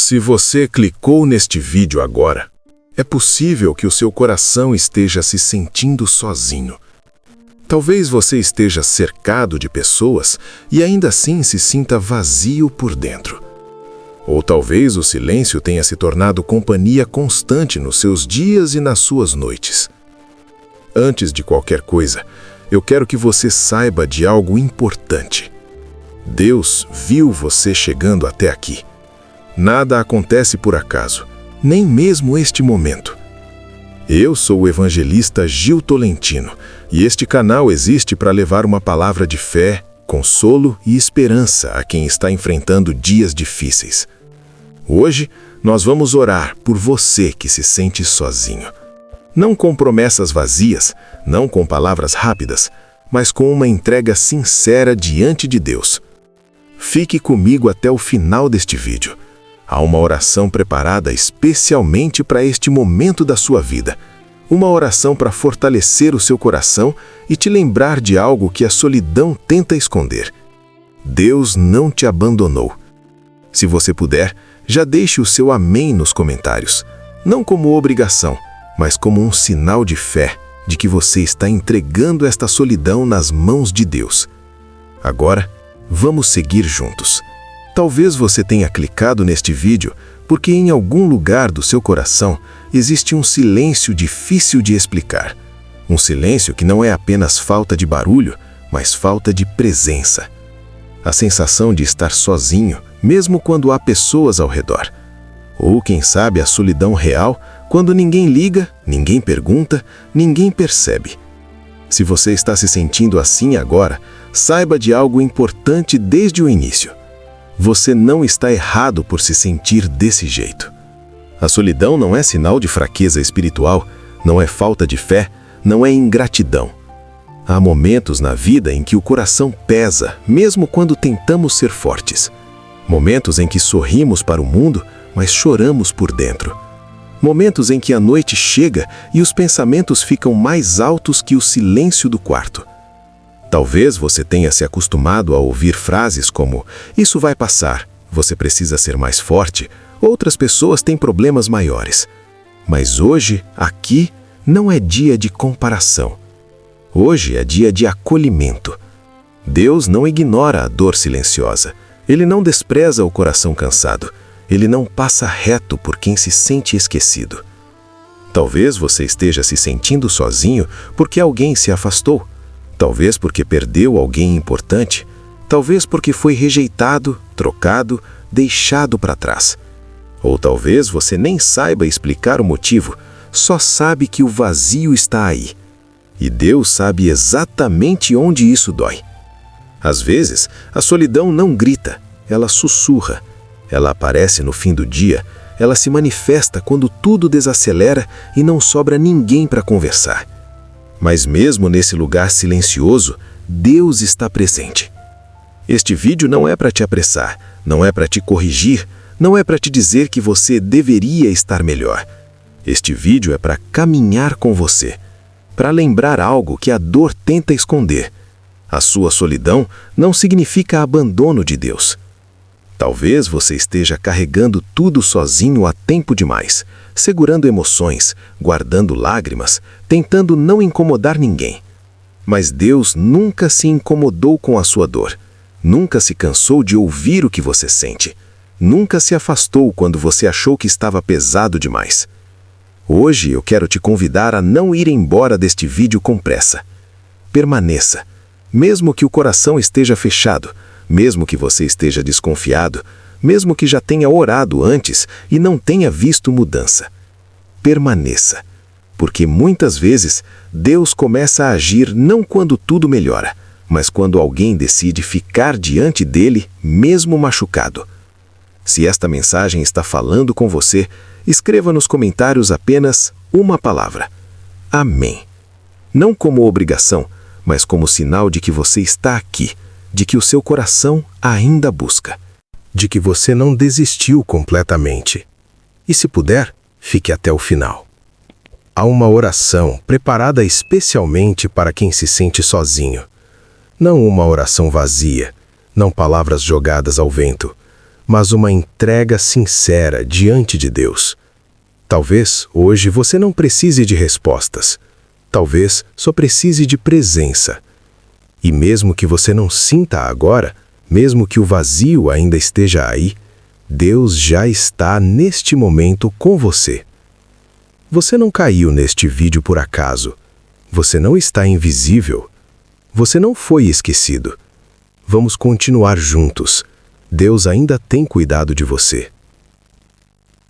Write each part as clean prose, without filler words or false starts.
Se você clicou neste vídeo agora, é possível que o seu coração esteja se sentindo sozinho. Talvez você esteja cercado de pessoas e ainda assim se sinta vazio por dentro. Ou talvez o silêncio tenha se tornado companhia constante nos seus dias e nas suas noites. Antes de qualquer coisa, eu quero que você saiba de algo importante. Deus viu você chegando até aqui. Nada acontece por acaso, nem mesmo este momento. Eu sou o evangelista Gil Tolentino e este canal existe para levar uma palavra de fé, consolo e esperança a quem está enfrentando dias difíceis. Hoje, nós vamos orar por você que se sente sozinho. Não com promessas vazias, não com palavras rápidas, mas com uma entrega sincera diante de Deus. Fique comigo até o final deste vídeo. Há uma oração preparada especialmente para este momento da sua vida. Uma oração para fortalecer o seu coração e te lembrar de algo que a solidão tenta esconder. Deus não te abandonou. Se você puder, já deixe o seu amém nos comentários. Não como obrigação, mas como um sinal de fé, de que você está entregando esta solidão nas mãos de Deus. Agora, vamos seguir juntos. Talvez você tenha clicado neste vídeo porque em algum lugar do seu coração existe um silêncio difícil de explicar. Um silêncio que não é apenas falta de barulho, mas falta de presença. A sensação de estar sozinho, mesmo quando há pessoas ao redor. Ou, quem sabe, a solidão real, quando ninguém liga, ninguém pergunta, ninguém percebe. Se você está se sentindo assim agora, saiba de algo importante desde o início. Você não está errado por se sentir desse jeito. A solidão não é sinal de fraqueza espiritual, não é falta de fé, não é ingratidão. Há momentos na vida em que o coração pesa, mesmo quando tentamos ser fortes. Momentos em que sorrimos para o mundo, mas choramos por dentro. Momentos em que a noite chega e os pensamentos ficam mais altos que o silêncio do quarto. Talvez você tenha se acostumado a ouvir frases como "isso vai passar, você precisa ser mais forte", outras pessoas têm problemas maiores. Mas hoje, aqui, não é dia de comparação. Hoje é dia de acolhimento. Deus não ignora a dor silenciosa. Ele não despreza o coração cansado. Ele não passa reto por quem se sente esquecido. Talvez você esteja se sentindo sozinho porque alguém se afastou. Talvez porque perdeu alguém importante. Talvez porque foi rejeitado, trocado, deixado para trás. Ou talvez você nem saiba explicar o motivo, só sabe que o vazio está aí. E Deus sabe exatamente onde isso dói. Às vezes, a solidão não grita, ela sussurra. Ela aparece no fim do dia, ela se manifesta quando tudo desacelera e não sobra ninguém para conversar. Mas mesmo nesse lugar silencioso, Deus está presente. Este vídeo não é para te apressar, não é para te corrigir, não é para te dizer que você deveria estar melhor. Este vídeo é para caminhar com você, para lembrar algo que a dor tenta esconder. A sua solidão não significa abandono de Deus. Talvez você esteja carregando tudo sozinho há tempo demais, segurando emoções, guardando lágrimas, tentando não incomodar ninguém. Mas Deus nunca se incomodou com a sua dor, nunca se cansou de ouvir o que você sente, nunca se afastou quando você achou que estava pesado demais. Hoje eu quero te convidar a não ir embora deste vídeo com pressa. Permaneça, mesmo que o coração esteja fechado, mesmo que você esteja desconfiado, mesmo que já tenha orado antes e não tenha visto mudança. Permaneça, porque muitas vezes Deus começa a agir não quando tudo melhora, mas quando alguém decide ficar diante dele, mesmo machucado. Se esta mensagem está falando com você, escreva nos comentários apenas uma palavra: Amém. Não como obrigação, mas como sinal de que você está aqui, de que o seu coração ainda busca, de que você não desistiu completamente. E se puder, fique até o final. Há uma oração preparada especialmente para quem se sente sozinho. Não uma oração vazia, não palavras jogadas ao vento, mas uma entrega sincera diante de Deus. Talvez hoje você não precise de respostas. Talvez só precise de presença. E mesmo que você não sinta agora, mesmo que o vazio ainda esteja aí, Deus já está neste momento com você. Você não caiu neste vídeo por acaso. Você não está invisível. Você não foi esquecido. Vamos continuar juntos. Deus ainda tem cuidado de você.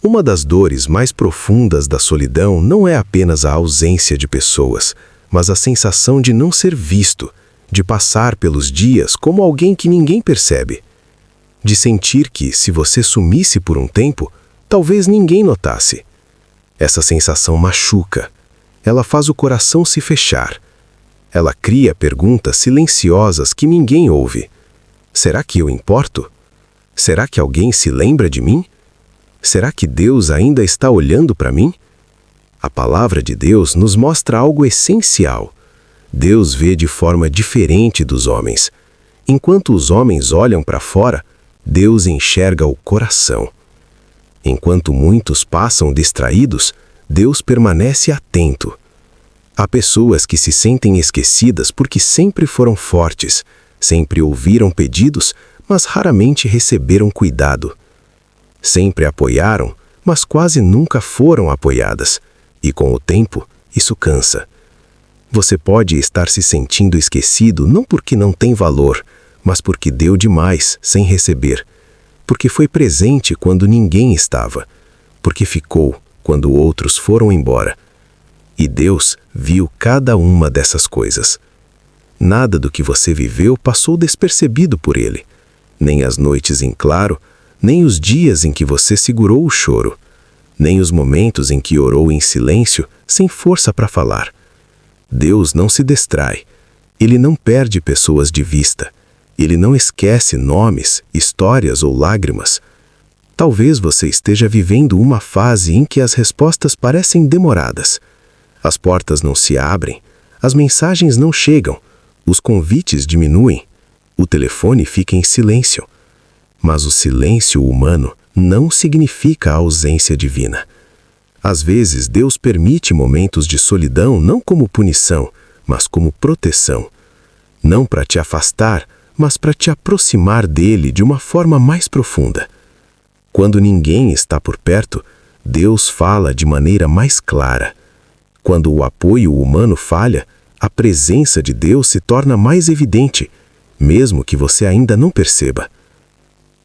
Uma das dores mais profundas da solidão não é apenas a ausência de pessoas, mas a sensação de não ser visto, de passar pelos dias como alguém que ninguém percebe. De sentir que, se você sumisse por um tempo, talvez ninguém notasse. Essa sensação machuca. Ela faz o coração se fechar. Ela cria perguntas silenciosas que ninguém ouve. Será que eu importo? Será que alguém se lembra de mim? Será que Deus ainda está olhando para mim? A palavra de Deus nos mostra algo essencial. Deus vê de forma diferente dos homens. Enquanto os homens olham para fora, Deus enxerga o coração. Enquanto muitos passam distraídos, Deus permanece atento. Há pessoas que se sentem esquecidas porque sempre foram fortes, sempre ouviram pedidos, mas raramente receberam cuidado. Sempre apoiaram, mas quase nunca foram apoiadas. E com o tempo, isso cansa. Você pode estar se sentindo esquecido não porque não tem valor, mas porque deu demais sem receber. Porque foi presente quando ninguém estava. Porque ficou quando outros foram embora. E Deus viu cada uma dessas coisas. Nada do que você viveu passou despercebido por Ele. Nem as noites em claro, nem os dias em que você segurou o choro, nem os momentos em que orou em silêncio, sem força para falar. Deus não se distrai. Ele não perde pessoas de vista. Ele não esquece nomes, histórias ou lágrimas. Talvez você esteja vivendo uma fase em que as respostas parecem demoradas. As portas não se abrem, as mensagens não chegam, os convites diminuem, o telefone fica em silêncio. Mas o silêncio humano não significa a ausência divina. Às vezes, Deus permite momentos de solidão não como punição, mas como proteção. Não para te afastar, mas para te aproximar dele de uma forma mais profunda. Quando ninguém está por perto, Deus fala de maneira mais clara. Quando o apoio humano falha, a presença de Deus se torna mais evidente, mesmo que você ainda não perceba.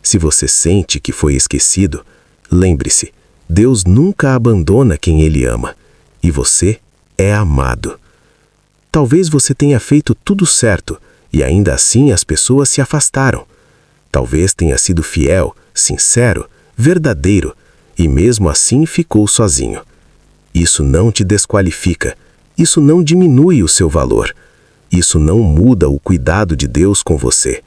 Se você sente que foi esquecido, lembre-se, Deus nunca abandona quem Ele ama, e você é amado. Talvez você tenha feito tudo certo, e ainda assim as pessoas se afastaram. Talvez tenha sido fiel, sincero, verdadeiro, e mesmo assim ficou sozinho. Isso não te desqualifica, isso não diminui o seu valor, isso não muda o cuidado de Deus com você.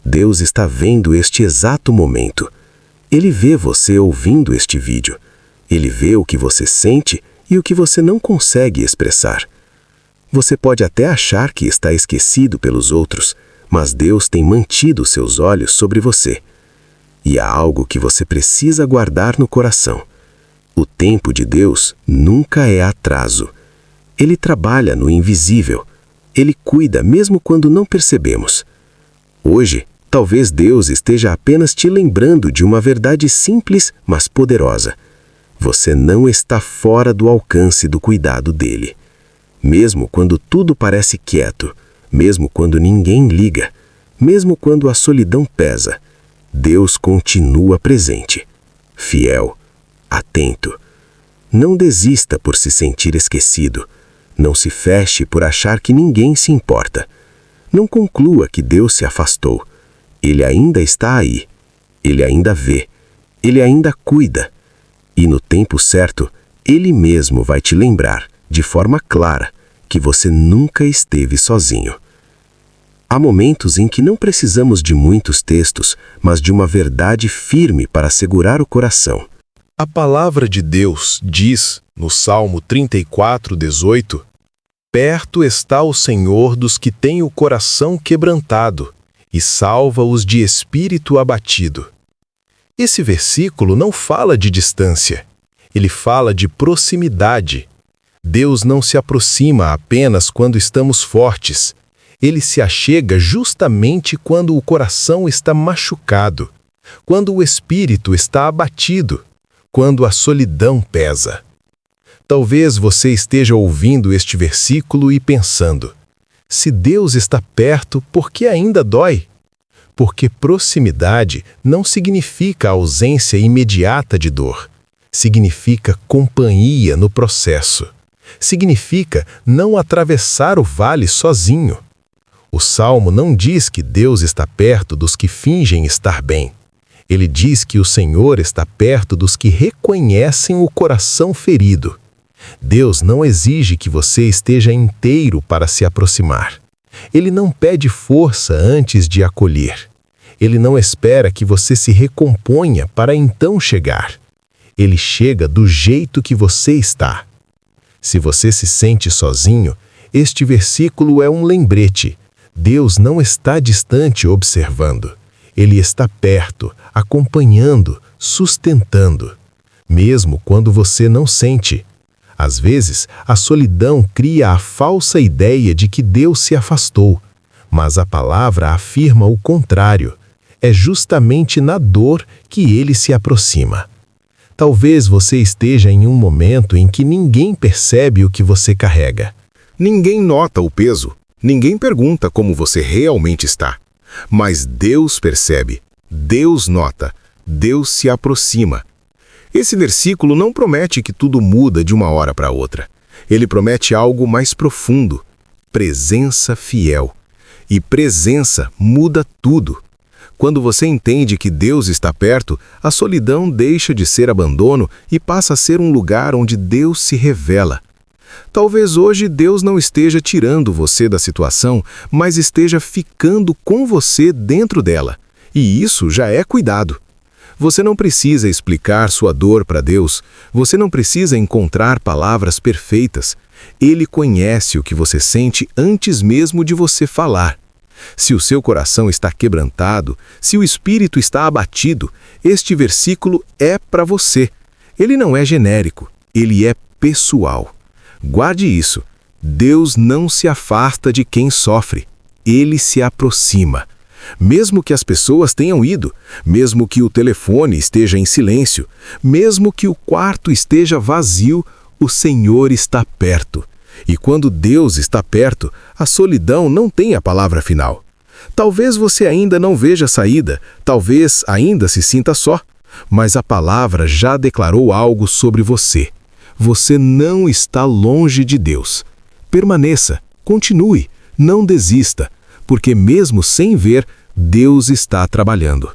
Deus está vendo este exato momento. Ele vê você ouvindo este vídeo. Ele vê o que você sente e o que você não consegue expressar. Você pode até achar que está esquecido pelos outros, mas Deus tem mantido seus olhos sobre você. E há algo que você precisa guardar no coração. O tempo de Deus nunca é atraso. Ele trabalha no invisível. Ele cuida mesmo quando não percebemos. Hoje, talvez Deus esteja apenas te lembrando de uma verdade simples, mas poderosa. Você não está fora do alcance do cuidado dele. Mesmo quando tudo parece quieto, mesmo quando ninguém liga, mesmo quando a solidão pesa, Deus continua presente, fiel, atento. Não desista por se sentir esquecido. Não se feche por achar que ninguém se importa. Não conclua que Deus se afastou. Ele ainda está aí. Ele ainda vê. Ele ainda cuida. E no tempo certo, Ele mesmo vai te lembrar, de forma clara, que você nunca esteve sozinho. Há momentos em que não precisamos de muitos textos, mas de uma verdade firme para segurar o coração. A palavra de Deus diz, no Salmo 34:18, perto está o Senhor dos que têm o coração quebrantado e salva-os de espírito abatido. Esse versículo não fala de distância, ele fala de proximidade. Deus não se aproxima apenas quando estamos fortes. Ele se achega justamente quando o coração está machucado, quando o espírito está abatido, quando a solidão pesa. Talvez você esteja ouvindo este versículo e pensando: se Deus está perto, por que ainda dói? Porque proximidade não significa ausência imediata de dor. Significa companhia no processo. Significa não atravessar o vale sozinho. O Salmo não diz que Deus está perto dos que fingem estar bem. Ele diz que o Senhor está perto dos que reconhecem o coração ferido. Deus não exige que você esteja inteiro para se aproximar. Ele não pede força antes de acolher. Ele não espera que você se recomponha para então chegar. Ele chega do jeito que você está. Se você se sente sozinho, este versículo é um lembrete. Deus não está distante observando. Ele está perto, acompanhando, sustentando. Mesmo quando você não sente. Às vezes, a solidão cria a falsa ideia de que Deus se afastou. Mas a palavra afirma o contrário. É justamente na dor que ele se aproxima. Talvez você esteja em um momento em que ninguém percebe o que você carrega. Ninguém nota o peso, ninguém pergunta como você realmente está. Mas Deus percebe, Deus nota, Deus se aproxima. Esse versículo não promete que tudo muda de uma hora para outra. Ele promete algo mais profundo: presença fiel. E presença muda tudo. Quando você entende que Deus está perto, a solidão deixa de ser abandono e passa a ser um lugar onde Deus se revela. Talvez hoje Deus não esteja tirando você da situação, mas esteja ficando com você dentro dela. E isso já é cuidado. Você não precisa explicar sua dor para Deus. Você não precisa encontrar palavras perfeitas. Ele conhece o que você sente antes mesmo de você falar. Se o seu coração está quebrantado, se o espírito está abatido, este versículo é para você. Ele não é genérico, ele é pessoal. Guarde isso. Deus não se afasta de quem sofre. Ele se aproxima. Mesmo que as pessoas tenham ido, mesmo que o telefone esteja em silêncio, mesmo que o quarto esteja vazio, o Senhor está perto. E quando Deus está perto, a solidão não tem a palavra final. Talvez você ainda não veja saída, talvez ainda se sinta só, mas a palavra já declarou algo sobre você. Você não está longe de Deus. Permaneça, continue, não desista, porque mesmo sem ver, Deus está trabalhando.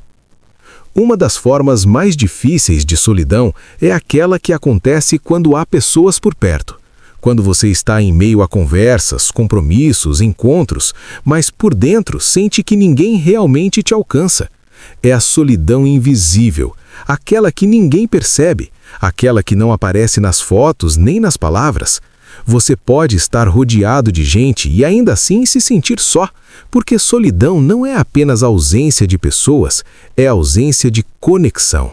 Uma das formas mais difíceis de solidão é aquela que acontece quando há pessoas por perto. Quando você está em meio a conversas, compromissos, encontros, mas por dentro sente que ninguém realmente te alcança. É a solidão invisível, aquela que ninguém percebe, aquela que não aparece nas fotos nem nas palavras. Você pode estar rodeado de gente e ainda assim se sentir só, porque solidão não é apenas ausência de pessoas, é ausência de conexão.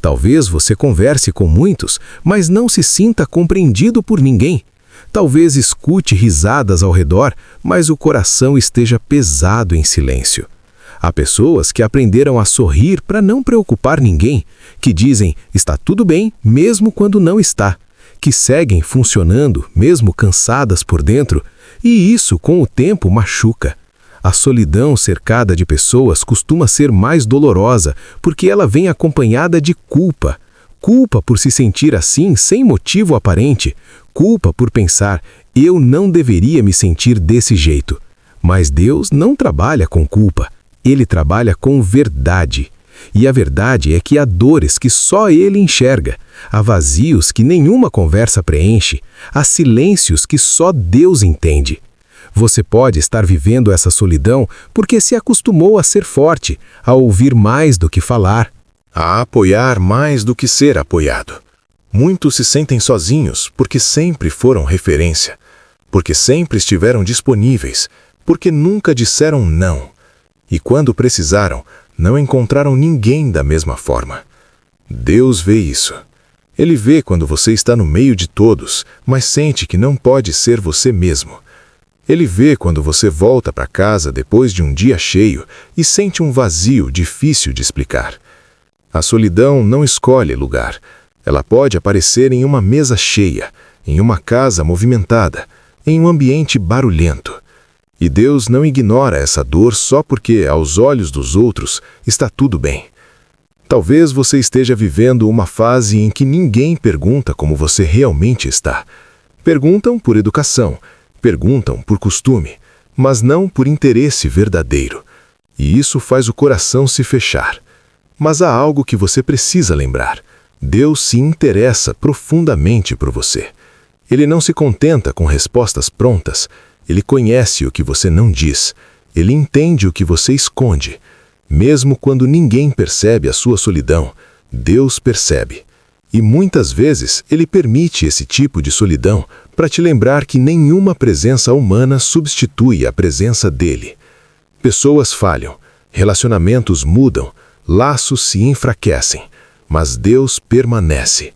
Talvez você converse com muitos, mas não se sinta compreendido por ninguém. Talvez escute risadas ao redor, mas o coração esteja pesado em silêncio. Há pessoas que aprenderam a sorrir para não preocupar ninguém, que dizem está tudo bem mesmo quando não está, que seguem funcionando mesmo cansadas por dentro, e isso com o tempo machuca. A solidão cercada de pessoas costuma ser mais dolorosa porque ela vem acompanhada de culpa. Culpa por se sentir assim sem motivo aparente. Culpa por pensar, eu não deveria me sentir desse jeito. Mas Deus não trabalha com culpa. Ele trabalha com verdade. E a verdade é que há dores que só Ele enxerga. Há vazios que nenhuma conversa preenche. Há silêncios que só Deus entende. Você pode estar vivendo essa solidão porque se acostumou a ser forte, a ouvir mais do que falar, a apoiar mais do que ser apoiado. Muitos se sentem sozinhos porque sempre foram referência, porque sempre estiveram disponíveis, porque nunca disseram não. E quando precisaram, não encontraram ninguém da mesma forma. Deus vê isso. Ele vê quando você está no meio de todos, mas sente que não pode ser você mesmo. Ele vê quando você volta para casa depois de um dia cheio e sente um vazio difícil de explicar. A solidão não escolhe lugar. Ela pode aparecer em uma mesa cheia, em uma casa movimentada, em um ambiente barulhento. E Deus não ignora essa dor só porque, aos olhos dos outros, está tudo bem. Talvez você esteja vivendo uma fase em que ninguém pergunta como você realmente está. Perguntam por educação, perguntam por costume, mas não por interesse verdadeiro. E isso faz o coração se fechar. Mas há algo que você precisa lembrar. Deus se interessa profundamente por você. Ele não se contenta com respostas prontas. Ele conhece o que você não diz. Ele entende o que você esconde. Mesmo quando ninguém percebe a sua solidão, Deus percebe. E muitas vezes Ele permite esse tipo de solidão para te lembrar que nenhuma presença humana substitui a presença dEle. Pessoas falham, relacionamentos mudam, laços se enfraquecem, mas Deus permanece.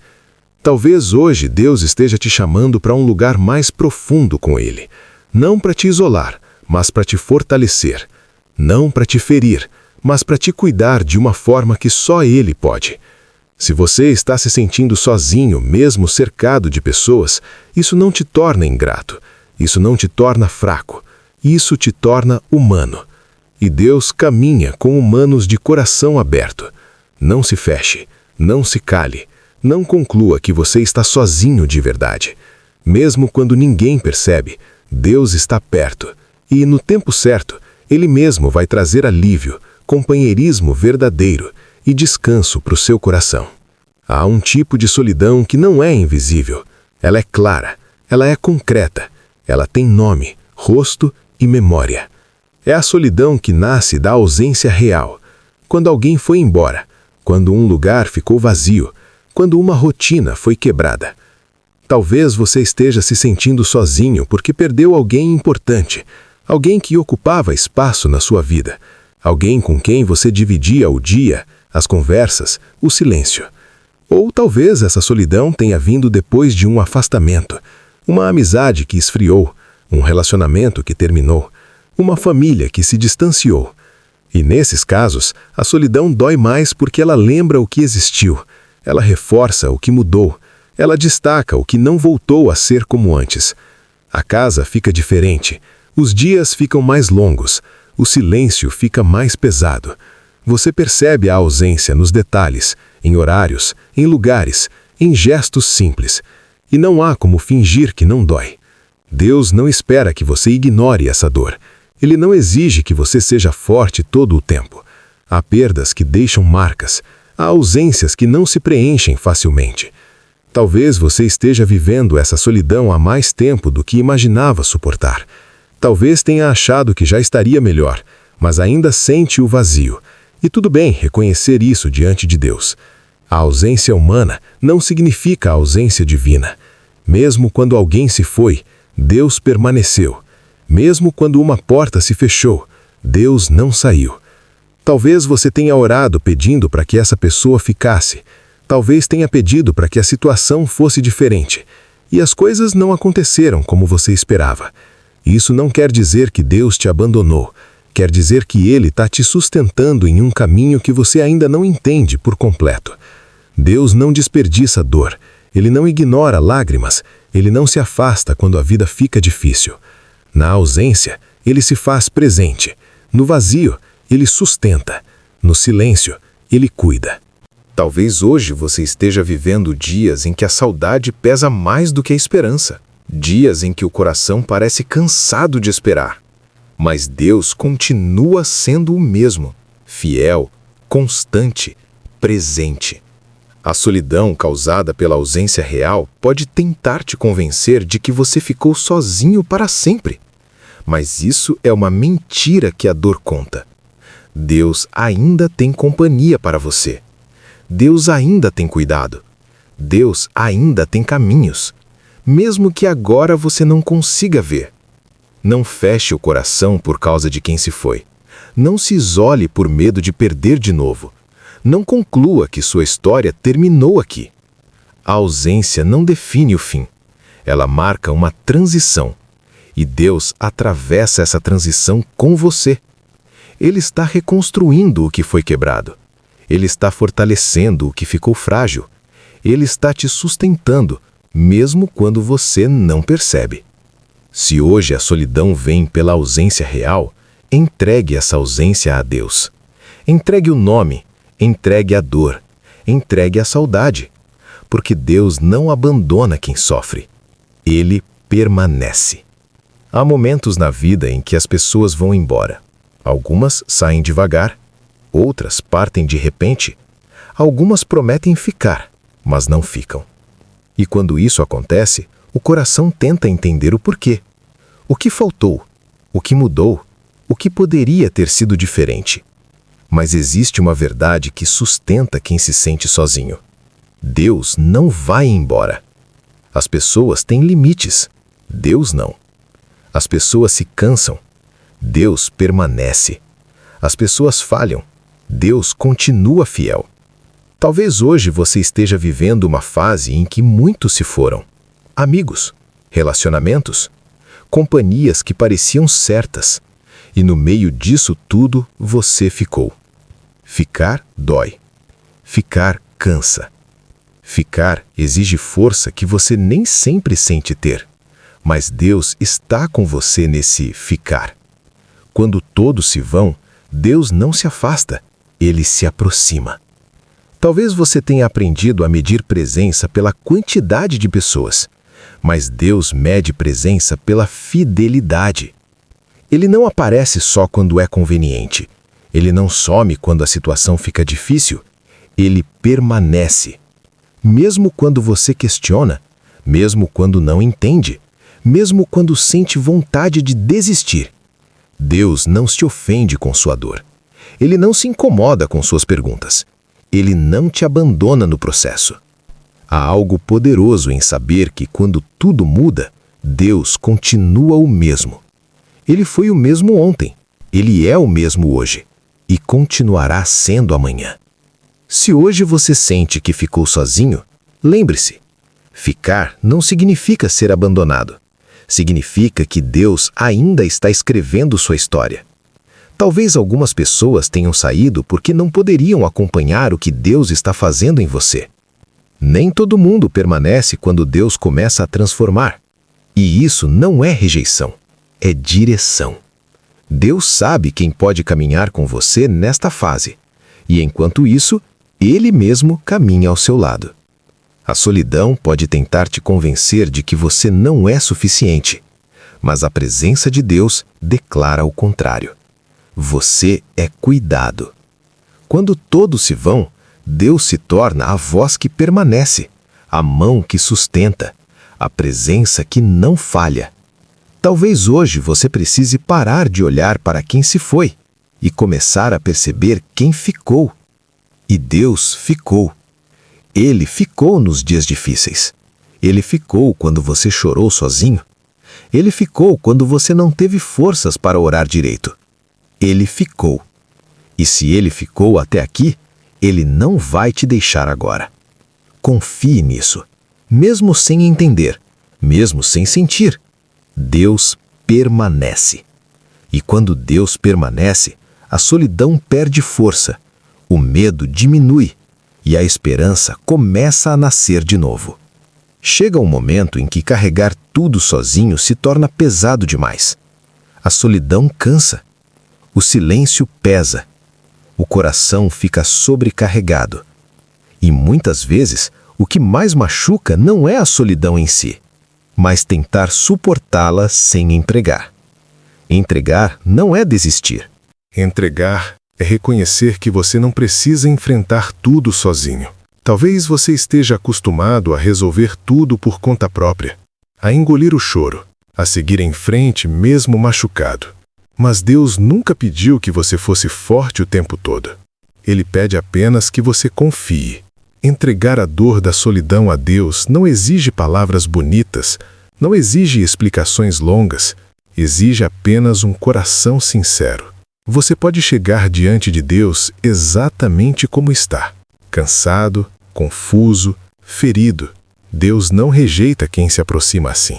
Talvez hoje Deus esteja te chamando para um lugar mais profundo com Ele. Não para te isolar, mas para te fortalecer. Não para te ferir, mas para te cuidar de uma forma que só Ele pode. Se você está se sentindo sozinho, mesmo cercado de pessoas, isso não te torna ingrato, isso não te torna fraco, isso te torna humano. E Deus caminha com humanos de coração aberto. Não se feche, não se cale, não conclua que você está sozinho de verdade. Mesmo quando ninguém percebe, Deus está perto, e no tempo certo, Ele mesmo vai trazer alívio, companheirismo verdadeiro e descanso para o seu coração. Há um tipo de solidão que não é invisível. Ela é clara, ela é concreta, ela tem nome, rosto e memória. É a solidão que nasce da ausência real. Quando alguém foi embora, quando um lugar ficou vazio, quando uma rotina foi quebrada. Talvez você esteja se sentindo sozinho porque perdeu alguém importante, alguém que ocupava espaço na sua vida, alguém com quem você dividia o dia, as conversas, o silêncio. Ou talvez essa solidão tenha vindo depois de um afastamento, uma amizade que esfriou, um relacionamento que terminou, uma família que se distanciou. E nesses casos, a solidão dói mais porque ela lembra o que existiu, ela reforça o que mudou, ela destaca o que não voltou a ser como antes. A casa fica diferente, os dias ficam mais longos, o silêncio fica mais pesado. Você percebe a ausência nos detalhes, em horários, em lugares, em gestos simples. E não há como fingir que não dói. Deus não espera que você ignore essa dor. Ele não exige que você seja forte todo o tempo. Há perdas que deixam marcas. Há ausências que não se preenchem facilmente. Talvez você esteja vivendo essa solidão há mais tempo do que imaginava suportar. Talvez tenha achado que já estaria melhor, mas ainda sente o vazio. E tudo bem reconhecer isso diante de Deus. A ausência humana não significa a ausência divina. Mesmo quando alguém se foi, Deus permaneceu. Mesmo quando uma porta se fechou, Deus não saiu. Talvez você tenha orado pedindo para que essa pessoa ficasse. Talvez tenha pedido para que a situação fosse diferente. E as coisas não aconteceram como você esperava. Isso não quer dizer que Deus te abandonou. Quer dizer que Ele está te sustentando em um caminho que você ainda não entende por completo. Deus não desperdiça dor. Ele não ignora lágrimas. Ele não se afasta quando a vida fica difícil. Na ausência, Ele se faz presente. No vazio, Ele sustenta. No silêncio, Ele cuida. Talvez hoje você esteja vivendo dias em que a saudade pesa mais do que a esperança. Dias em que o coração parece cansado de esperar. Mas Deus continua sendo o mesmo, fiel, constante, presente. A solidão causada pela ausência real pode tentar te convencer de que você ficou sozinho para sempre. Mas isso é uma mentira que a dor conta. Deus ainda tem companhia para você. Deus ainda tem cuidado. Deus ainda tem caminhos, mesmo que agora você não consiga ver. Não feche o coração por causa de quem se foi. Não se isole por medo de perder de novo. Não conclua que sua história terminou aqui. A ausência não define o fim. Ela marca uma transição. E Deus atravessa essa transição com você. Ele está reconstruindo o que foi quebrado. Ele está fortalecendo o que ficou frágil. Ele está te sustentando, mesmo quando você não percebe. Se hoje a solidão vem pela ausência real, entregue essa ausência a Deus. Entregue o nome, entregue a dor, entregue a saudade. Porque Deus não abandona quem sofre. Ele permanece. Há momentos na vida em que as pessoas vão embora. Algumas saem devagar, outras partem de repente, algumas prometem ficar, mas não ficam. E quando isso acontece, o coração tenta entender o porquê. O que faltou? O que mudou? O que poderia ter sido diferente? Mas existe uma verdade que sustenta quem se sente sozinho. Deus não vai embora. As pessoas têm limites, Deus não. As pessoas se cansam, Deus permanece. As pessoas falham, Deus continua fiel. Talvez hoje você esteja vivendo uma fase em que muitos se foram. Amigos, relacionamentos, companhias que pareciam certas. E no meio disso tudo, você ficou. Ficar dói. Ficar cansa. Ficar exige força que você nem sempre sente ter. Mas Deus está com você nesse ficar. Quando todos se vão, Deus não se afasta, Ele se aproxima. Talvez você tenha aprendido a medir presença pela quantidade de pessoas, mas Deus mede presença pela fidelidade. Ele não aparece só quando é conveniente. Ele não some quando a situação fica difícil. Ele permanece. Mesmo quando você questiona, mesmo quando não entende, mesmo quando sente vontade de desistir. Deus não se ofende com sua dor. Ele não se incomoda com suas perguntas. Ele não te abandona no processo. Há algo poderoso em saber que quando tudo muda, Deus continua o mesmo. Ele foi o mesmo ontem, Ele é o mesmo hoje e continuará sendo amanhã. Se hoje você sente que ficou sozinho, lembre-se, ficar não significa ser abandonado. Significa que Deus ainda está escrevendo sua história. Talvez algumas pessoas tenham saído porque não poderiam acompanhar o que Deus está fazendo em você. Nem todo mundo permanece quando Deus começa a transformar. E isso não é rejeição, é direção. Deus sabe quem pode caminhar com você nesta fase. E enquanto isso, Ele mesmo caminha ao seu lado. A solidão pode tentar te convencer de que você não é suficiente, mas a presença de Deus declara o contrário. Você é cuidado. Quando todos se vão, Deus se torna a voz que permanece, a mão que sustenta, a presença que não falha. Talvez hoje você precise parar de olhar para quem se foi e começar a perceber quem ficou. E Deus ficou. Ele ficou nos dias difíceis. Ele ficou quando você chorou sozinho. Ele ficou quando você não teve forças para orar direito. Ele ficou. E se Ele ficou até aqui, Ele não vai te deixar agora. Confie nisso. Mesmo sem entender, mesmo sem sentir, Deus permanece. E quando Deus permanece, a solidão perde força, o medo diminui e a esperança começa a nascer de novo. Chega um momento em que carregar tudo sozinho se torna pesado demais. A solidão cansa. O silêncio pesa. O coração fica sobrecarregado. E muitas vezes, o que mais machuca não é a solidão em si, mas tentar suportá-la sem entregar. Entregar não é desistir. Entregar é reconhecer que você não precisa enfrentar tudo sozinho. Talvez você esteja acostumado a resolver tudo por conta própria, a engolir o choro, a seguir em frente mesmo machucado. Mas Deus nunca pediu que você fosse forte o tempo todo. Ele pede apenas que você confie. Entregar a dor da solidão a Deus não exige palavras bonitas, não exige explicações longas, exige apenas um coração sincero. Você pode chegar diante de Deus exatamente como está, cansado, confuso, ferido. Deus não rejeita quem se aproxima assim.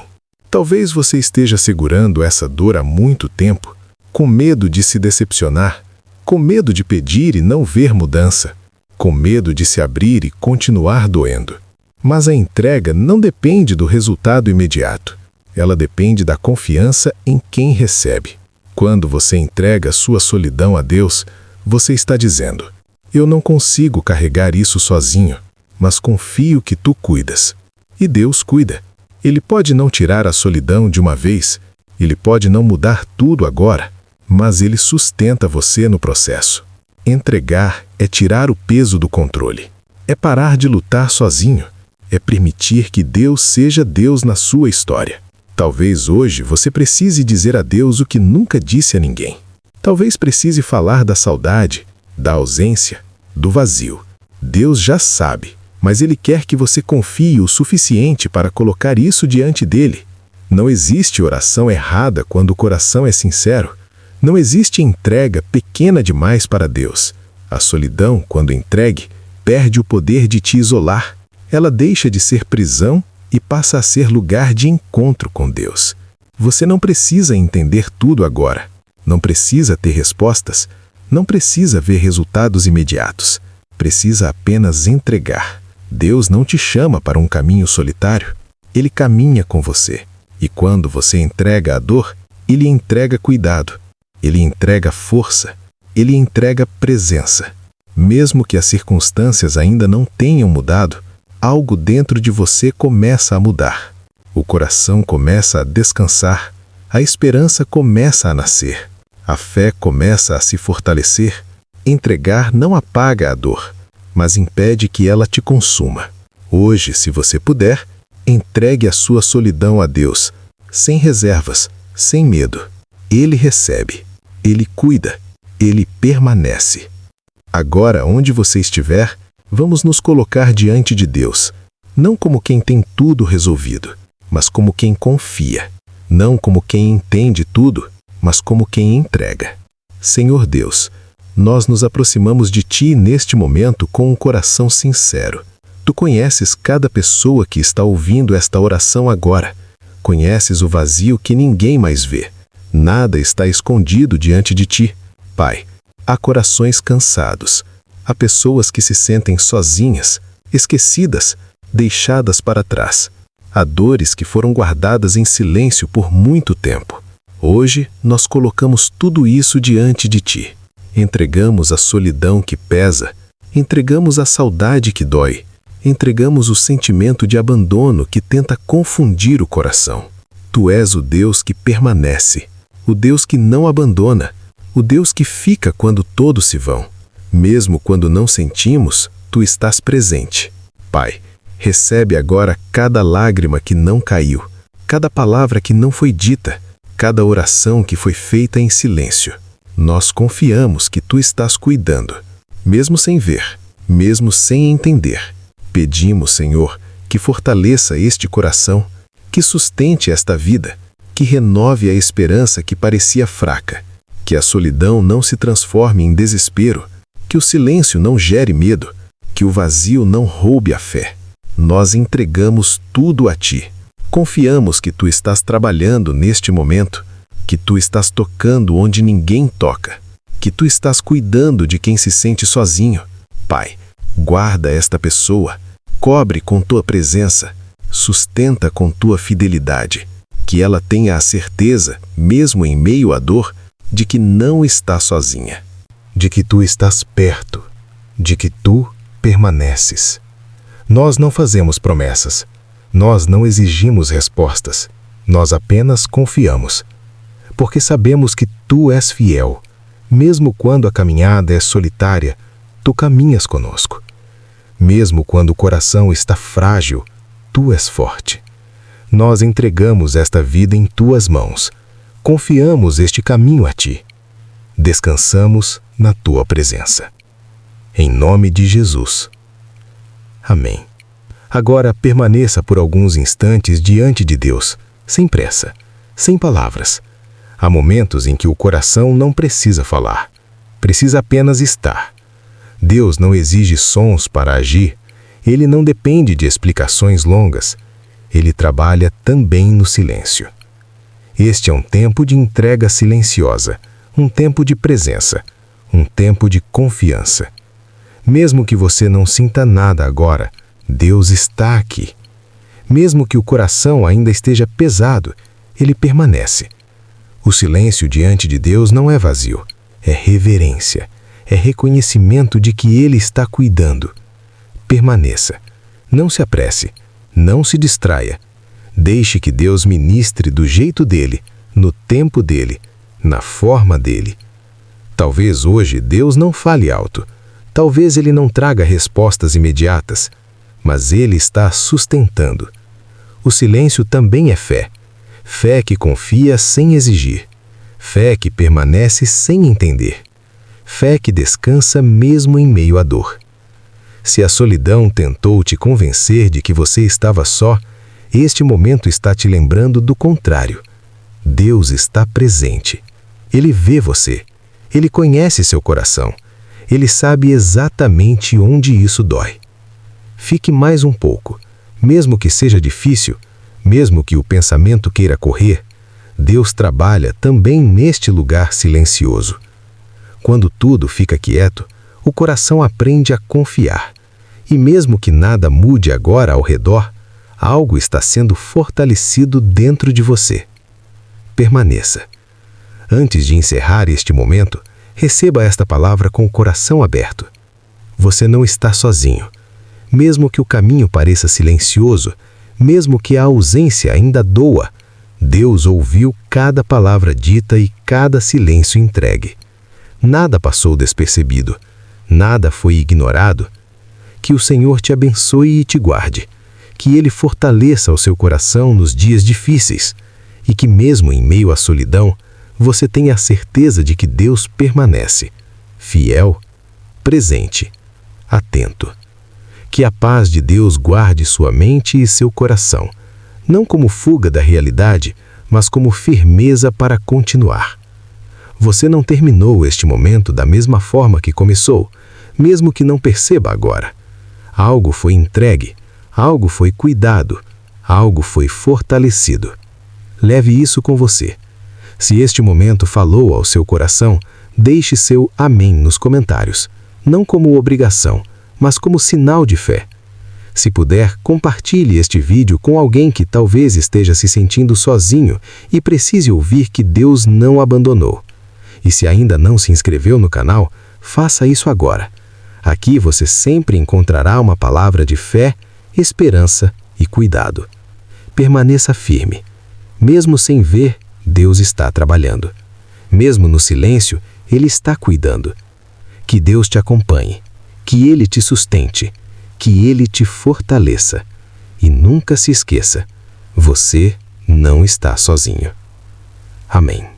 Talvez você esteja segurando essa dor há muito tempo, com medo de se decepcionar, com medo de pedir e não ver mudança, com medo de se abrir e continuar doendo. Mas a entrega não depende do resultado imediato. Ela depende da confiança em quem recebe. Quando você entrega sua solidão a Deus, você está dizendo: eu não consigo carregar isso sozinho, mas confio que tu cuidas. E Deus cuida. Ele pode não tirar a solidão de uma vez, ele pode não mudar tudo agora, mas ele sustenta você no processo. Entregar é tirar o peso do controle. É parar de lutar sozinho. É permitir que Deus seja Deus na sua história. Talvez hoje você precise dizer a Deus o que nunca disse a ninguém. Talvez precise falar da saudade, da ausência, do vazio. Deus já sabe, mas Ele quer que você confie o suficiente para colocar isso diante dele. Não existe oração errada quando o coração é sincero. Não existe entrega pequena demais para Deus. A solidão, quando entregue, perde o poder de te isolar. Ela deixa de ser prisão e passa a ser lugar de encontro com Deus. Você não precisa entender tudo agora. Não precisa ter respostas. Não precisa ver resultados imediatos. Precisa apenas entregar. Deus não te chama para um caminho solitário. Ele caminha com você. E quando você entrega a dor, Ele entrega cuidado. Ele entrega força. Ele entrega presença. Mesmo que as circunstâncias ainda não tenham mudado, algo dentro de você começa a mudar. O coração começa a descansar. A esperança começa a nascer. A fé começa a se fortalecer. Entregar não apaga a dor, mas impede que ela te consuma. Hoje, se você puder, entregue a sua solidão a Deus, sem reservas, sem medo. Ele recebe. Ele cuida. Ele permanece. Agora, onde você estiver, vamos nos colocar diante de Deus, não como quem tem tudo resolvido, mas como quem confia, não como quem entende tudo, mas como quem entrega. Senhor Deus, nós nos aproximamos de Ti neste momento com um coração sincero. Tu conheces cada pessoa que está ouvindo esta oração agora. Conheces o vazio que ninguém mais vê. Nada está escondido diante de Ti. Pai, há corações cansados. Há pessoas que se sentem sozinhas, esquecidas, deixadas para trás. Há dores que foram guardadas em silêncio por muito tempo. Hoje, nós colocamos tudo isso diante de Ti. Entregamos a solidão que pesa, entregamos a saudade que dói, entregamos o sentimento de abandono que tenta confundir o coração. Tu és o Deus que permanece, o Deus que não abandona, o Deus que fica quando todos se vão. Mesmo quando não sentimos, Tu estás presente. Pai, recebe agora cada lágrima que não caiu, cada palavra que não foi dita, cada oração que foi feita em silêncio. Nós confiamos que Tu estás cuidando, mesmo sem ver, mesmo sem entender. Pedimos, Senhor, que fortaleça este coração, que sustente esta vida, que renove a esperança que parecia fraca, que a solidão não se transforme em desespero, que o silêncio não gere medo, que o vazio não roube a fé. Nós entregamos tudo a Ti. Confiamos que Tu estás trabalhando neste momento, que Tu estás tocando onde ninguém toca, que Tu estás cuidando de quem se sente sozinho. Pai, guarda esta pessoa, cobre com Tua presença, sustenta com Tua fidelidade, que ela tenha a certeza, mesmo em meio à dor, de que não está sozinha, de que Tu estás perto, de que Tu permaneces. Nós não fazemos promessas, nós não exigimos respostas, nós apenas confiamos, porque sabemos que Tu és fiel. Mesmo quando a caminhada é solitária, Tu caminhas conosco. Mesmo quando o coração está frágil, Tu és forte. Nós entregamos esta vida em Tuas mãos. Confiamos este caminho a Ti. Descansamos na Tua presença. Em nome de Jesus. Amém. Agora permaneça por alguns instantes diante de Deus, sem pressa, sem palavras. Há momentos em que o coração não precisa falar, precisa apenas estar. Deus não exige sons para agir, Ele não depende de explicações longas, Ele trabalha também no silêncio. Este é um tempo de entrega silenciosa, um tempo de presença, um tempo de confiança. Mesmo que você não sinta nada agora, Deus está aqui. Mesmo que o coração ainda esteja pesado, Ele permanece. O silêncio diante de Deus não é vazio, é reverência, é reconhecimento de que Ele está cuidando. Permaneça. Não se apresse, não se distraia. Deixe que Deus ministre do jeito dele, no tempo dele, na forma dele. Talvez hoje Deus não fale alto, talvez Ele não traga respostas imediatas, mas Ele está sustentando. O silêncio também é fé. Fé que confia sem exigir. Fé que permanece sem entender. Fé que descansa mesmo em meio à dor. Se a solidão tentou te convencer de que você estava só, este momento está te lembrando do contrário. Deus está presente. Ele vê você. Ele conhece seu coração. Ele sabe exatamente onde isso dói. Fique mais um pouco. Mesmo que seja difícil, mesmo que o pensamento queira correr, Deus trabalha também neste lugar silencioso. Quando tudo fica quieto, o coração aprende a confiar. E mesmo que nada mude agora ao redor, algo está sendo fortalecido dentro de você. Permaneça. Antes de encerrar este momento, receba esta palavra com o coração aberto. Você não está sozinho. Mesmo que o caminho pareça silencioso, mesmo que a ausência ainda doa, Deus ouviu cada palavra dita e cada silêncio entregue. Nada passou despercebido, nada foi ignorado. Que o Senhor te abençoe e te guarde, que Ele fortaleça o seu coração nos dias difíceis e que mesmo em meio à solidão, você tenha a certeza de que Deus permanece, fiel, presente, atento. Que a paz de Deus guarde sua mente e seu coração, não como fuga da realidade, mas como firmeza para continuar. Você não terminou este momento da mesma forma que começou, mesmo que não perceba agora. Algo foi entregue, algo foi cuidado, algo foi fortalecido. Leve isso com você. Se este momento falou ao seu coração, deixe seu amém nos comentários, não como obrigação, mas como sinal de fé. Se puder, compartilhe este vídeo com alguém que talvez esteja se sentindo sozinho e precise ouvir que Deus não abandonou. E se ainda não se inscreveu no canal, faça isso agora. Aqui você sempre encontrará uma palavra de fé, esperança e cuidado. Permaneça firme. Mesmo sem ver, Deus está trabalhando. Mesmo no silêncio, Ele está cuidando. Que Deus te acompanhe, que Ele te sustente, que Ele te fortaleça. E nunca se esqueça, você não está sozinho. Amém.